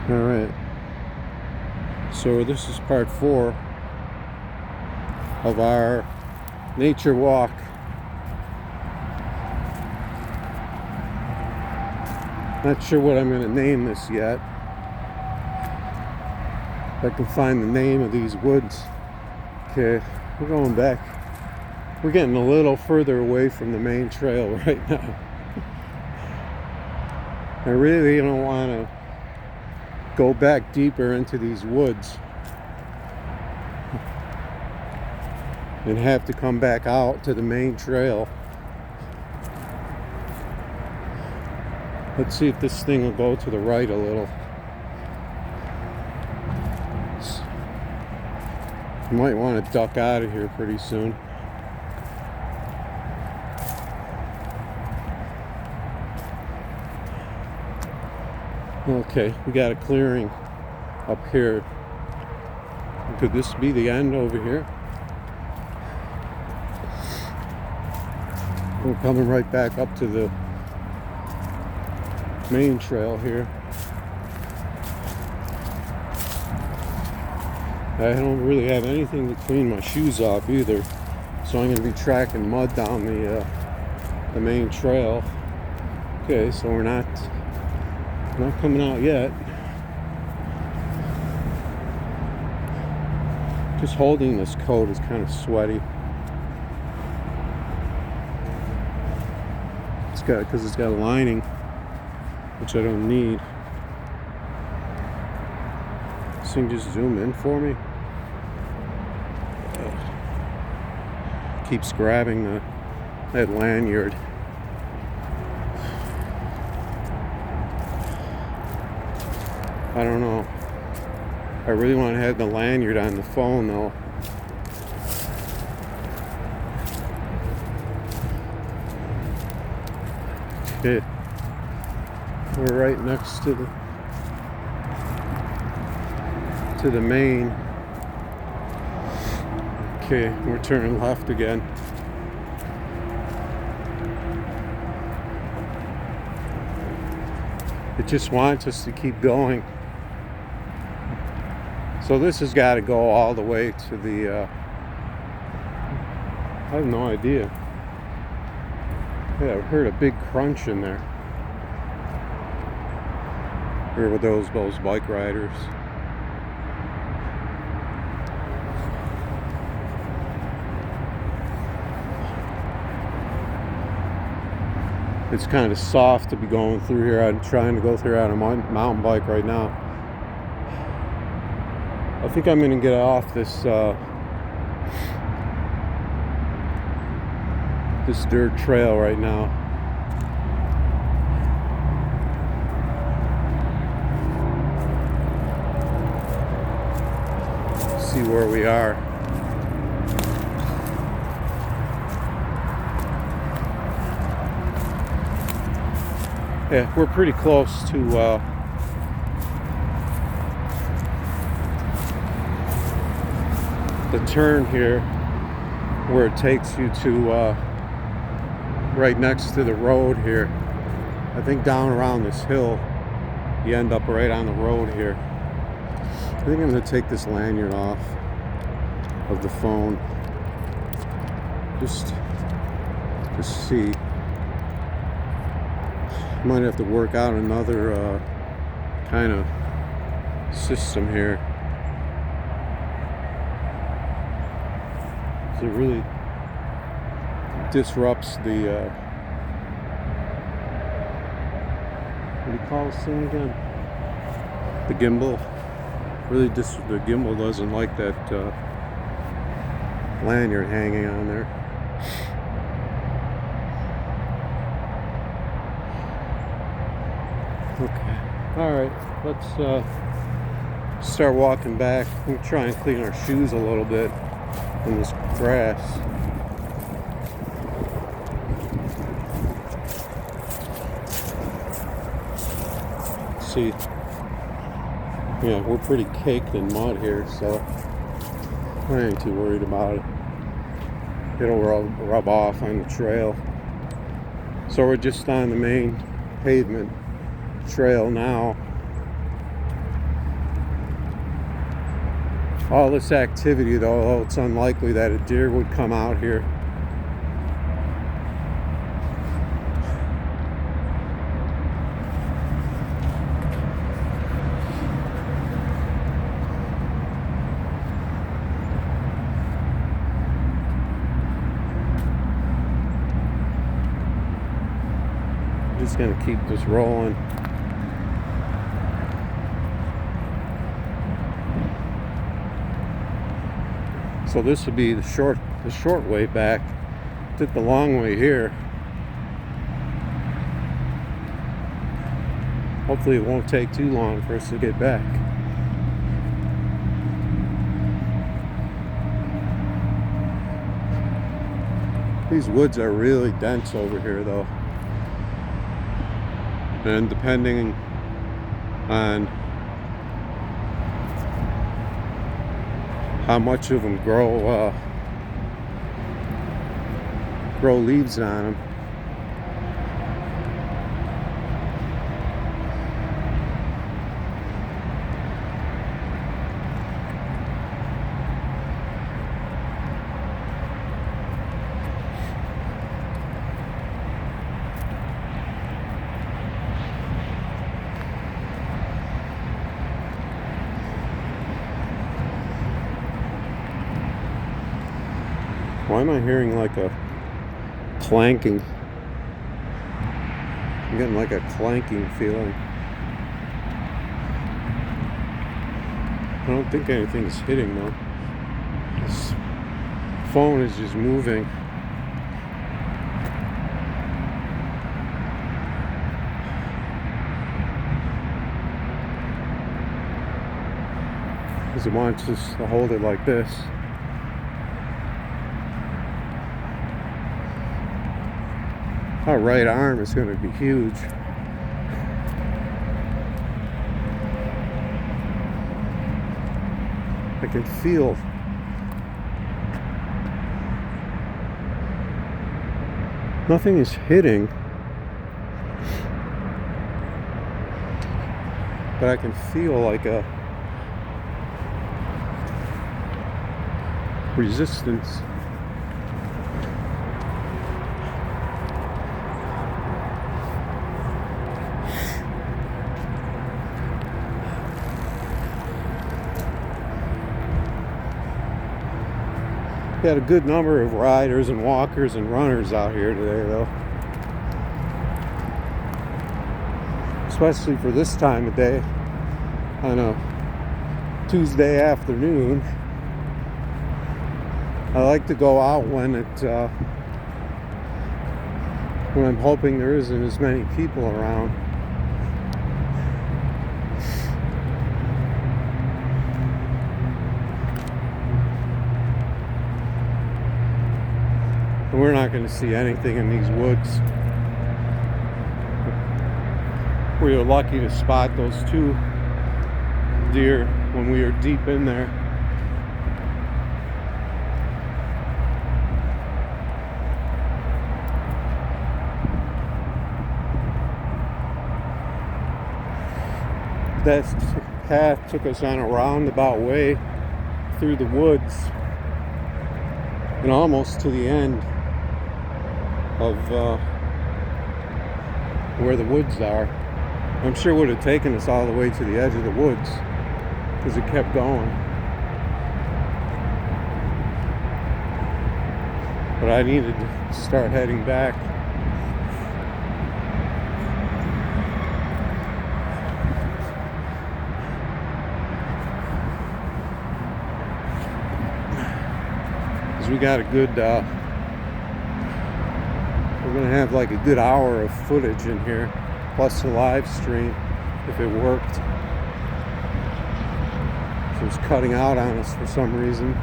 All right. So this is part 4 of our nature walk. Not sure what I'm going to name this yet. If I can find the name of these woods. Okay, we're going back. We're getting a little further away from the main trail right now. I really don't want to go back deeper into these woods and have to come back out to the main trail. Let's see if this thing will go to the right a little. You might want to duck out of here pretty soon. Okay, we got a clearing up here. Could this be the end over here? We're coming right back up to the main trail here. I don't really have anything to clean my shoes off either, so I'm going to be tracking mud down the main trail. Okay, so we're not coming out yet. Just holding this coat is kind of sweaty. Because it's got a lining, which I don't need. This thing just zoom in for me. Keeps grabbing that lanyard. I don't know. I really want to have the lanyard on the phone though. Okay. We're right next to the main. Okay, we're turning left again. It just wants us to keep going. So this has got to go all the way to the, I have no idea. Yeah, I heard a big crunch in there. Or with those bike riders. It's kind of soft to be going through here. I'm trying to go through on a mountain bike right now. I think I'm going to get off this this dirt trail right now. See where we are. Yeah, we're pretty close to the turn here where it takes you to right next to the road here. I think down around this hill you end up right on the road here. I think I'm going to take this lanyard off of the phone just to see. Might have to work out another kind of system here. It really disrupts the what do you call this thing again? The gimbal. Really, the gimbal doesn't like that lanyard hanging on there. Okay. All right. Let's start walking back. We'll try and clean our shoes a little bit in this grass. See, yeah, we're pretty caked in mud here, so I ain't too worried about it. It'll rub off on the trail. So we're just on the main pavement trail now. All this activity, though, it's unlikely that a deer would come out here. Just gonna keep this rolling. So this would be the short way back. Took the long way here. Hopefully it won't take too long for us to get back. These woods are really dense over here, though. And depending on how much of them grow leaves on them. Why am I hearing like a clanking? I'm getting like a clanking feeling. I don't think anything's hitting though. This phone is just moving. Because it wants us to hold it like this. Our right arm is going to be huge. I can feel nothing is hitting, but I can feel like a resistance. We had a good number of riders and walkers and runners out here today, though. Especially for this time of day on a Tuesday afternoon. I like to go out when I'm hoping there isn't as many people around. And we're not going to see anything in these woods. We were lucky to spot those two deer when we were deep in there. That path took us on a roundabout way through the woods and almost to the end of where the woods are. I'm sure it would have taken us all the way to the edge of the woods because it kept going. But I needed to start heading back. Because we got a good, we're going to have like a good hour of footage in here, plus the live stream if it worked. So it's cutting out on us for some reason.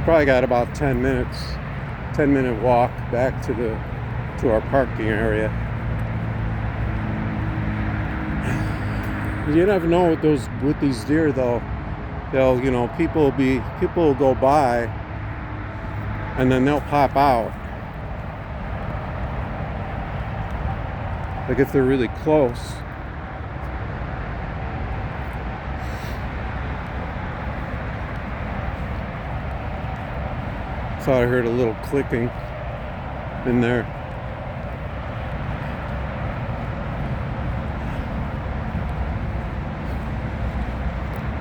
Probably got about 10 minutes, 10-minute walk back to our parking area. You never know with these deer though. They'll, people will go by and then they'll pop out. Like if they're really close. Thought I heard a little clicking in there.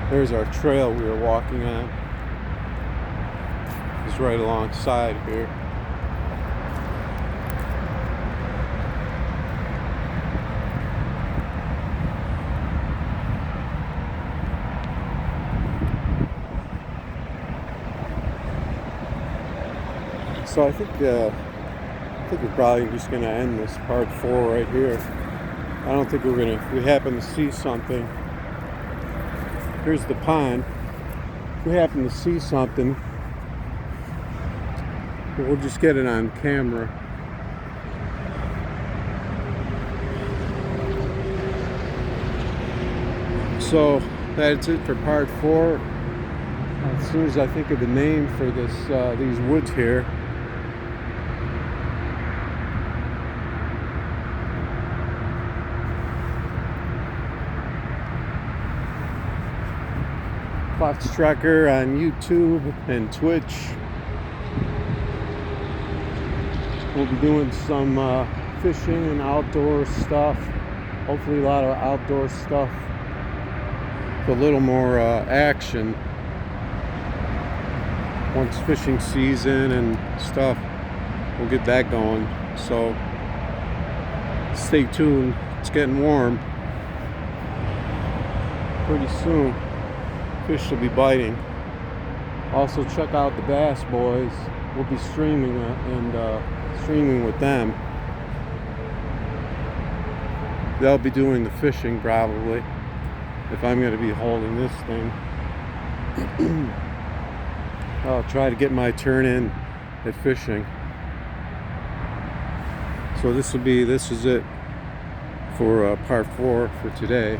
There's our trail we were walking on. It's right alongside here. So I think we're probably just gonna end this part 4 right here. I don't think we're gonna. If we happen to see something, here's the pond. If we happen to see something, we'll just get it on camera. So that's it for part 4. As soon as I think of the name for this, these woods here. Fox Trucker on YouTube and Twitch. We'll be doing some fishing and outdoor stuff. Hopefully a lot of outdoor stuff. With a little more action. Once fishing season and stuff, we'll get that going. So stay tuned. It's getting warm. Pretty soon. Fish will be biting. Also check out the Bass Boys. We'll be streaming streaming with them. They'll be doing the fishing probably, if I'm going to be holding this thing. I'll try to get my turn in at fishing. So this is it for part 4 for today.